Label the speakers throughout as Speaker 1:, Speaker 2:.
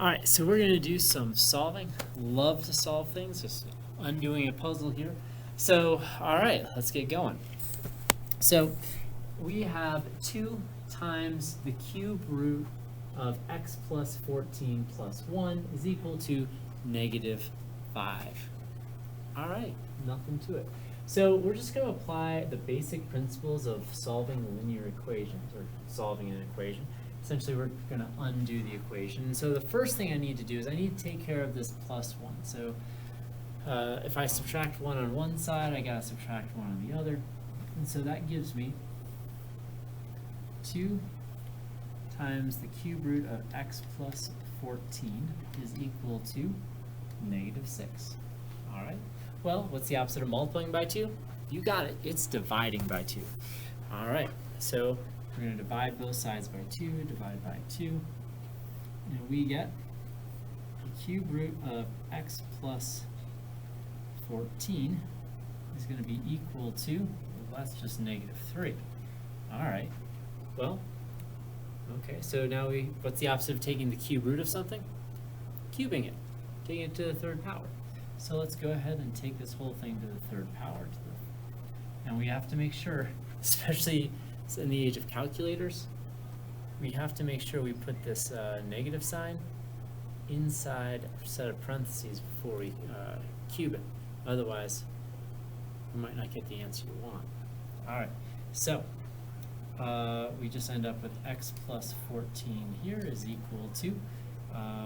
Speaker 1: Alright, so we're going to do some solving. Love to solve things, just undoing a puzzle here. So, alright, let's get going. So, we have 2 times the cube root of x plus 14 plus 1 is equal to negative 5. Alright, nothing to it. So we're just going to apply the basic principles of solving linear equations, or solving an equation. Essentially, we're going to undo the equation. So the first thing I need to do is I need to take care of this plus 1. So if I subtract 1 on one side, I got to subtract 1 on the other. And so that gives me 2 times the cube root of x plus 14 is equal to negative 6. All right. Well, what's the opposite of multiplying by 2? You got it. It's dividing by 2. All right. So we're going to divide both sides by 2, divide by 2, and we get the cube root of x plus 14 is going to be equal to, well, that's just negative 3. All right. Well, okay, so now what's the opposite of taking the cube root of something? Cubing it, taking it to the third power. So let's go ahead and take this whole thing to the third power. And we have to make sure, especially in the age of calculators, we have to make sure we put this negative sign inside a set of parentheses before we cube it. Otherwise, you might not get the answer you want. All right, so we just end up with x plus 14 here is equal to,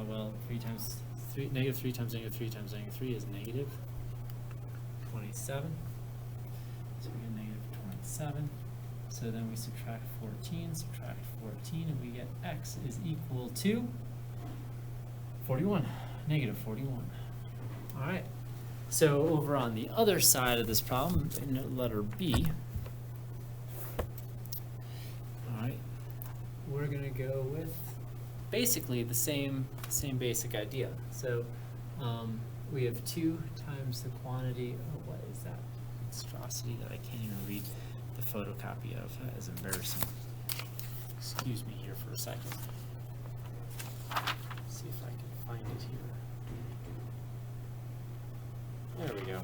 Speaker 1: well, negative 3 times negative 3 times negative 3 is negative 27. So we get negative 27. So then we subtract 14, and we get x is equal to 41, negative 41. All right. So over on the other side of this problem, in letter B, all right, we're going to go with basically the same basic idea. So we have 2 times the quantity. Oh, what is that monstrosity that I can't even read the photocopy of? That is embarrassing. Excuse me here for a second. Let's see if I can find it here. There we go.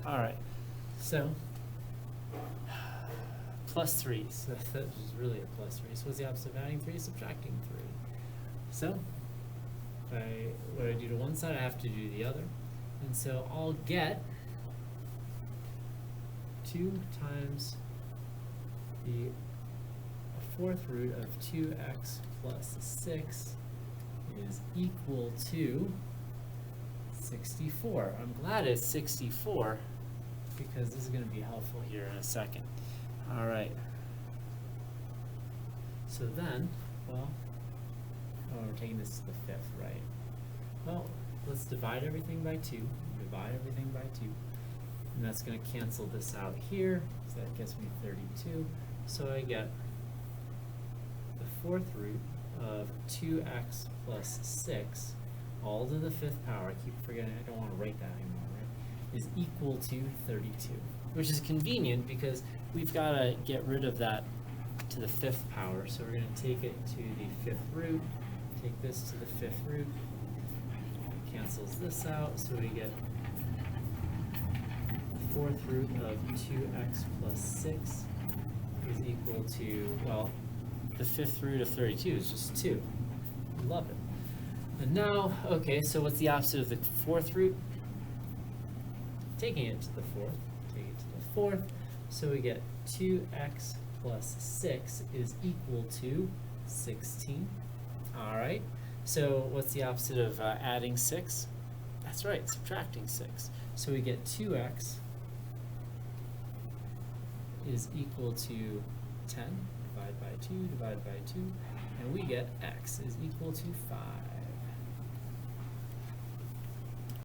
Speaker 1: All right. So plus 3, so that is really a plus 3. So what's the opposite of adding 3? Subtracting 3. So what I do to one side, I have to do the other. And so I'll get 2 times the 4th root of 2x plus 6 is equal to 64. I'm glad it's 64 because this is going to be helpful here in a second. All right. So then, well, we're taking this to the 5th, right? Well, let's divide everything by 2. Divide everything by 2. And that's going to cancel this out here. So that gets me 32. So I get the 4th root of 2x plus 6, all to the 5th power. I keep forgetting, I don't want to write that anymore, right? Is equal to 32. Which is convenient because we've got to get rid of that to the 5th power. So we're going to take it to the 5th root, take this to the 5th root, cancels this out, so we get the 4th root of 2x plus 6 is equal to, well, the 5th root of 32 is just 2. Love it. And now, okay, so what's the opposite of the 4th root? Taking it to the 4th. Take it to the 4th. So we get 2x plus 6 is equal to 16. All right. So what's the opposite of adding 6? That's right, subtracting 6. So we get 2x is equal to 10. Divide by 2, divide by 2. And we get x is equal to 5.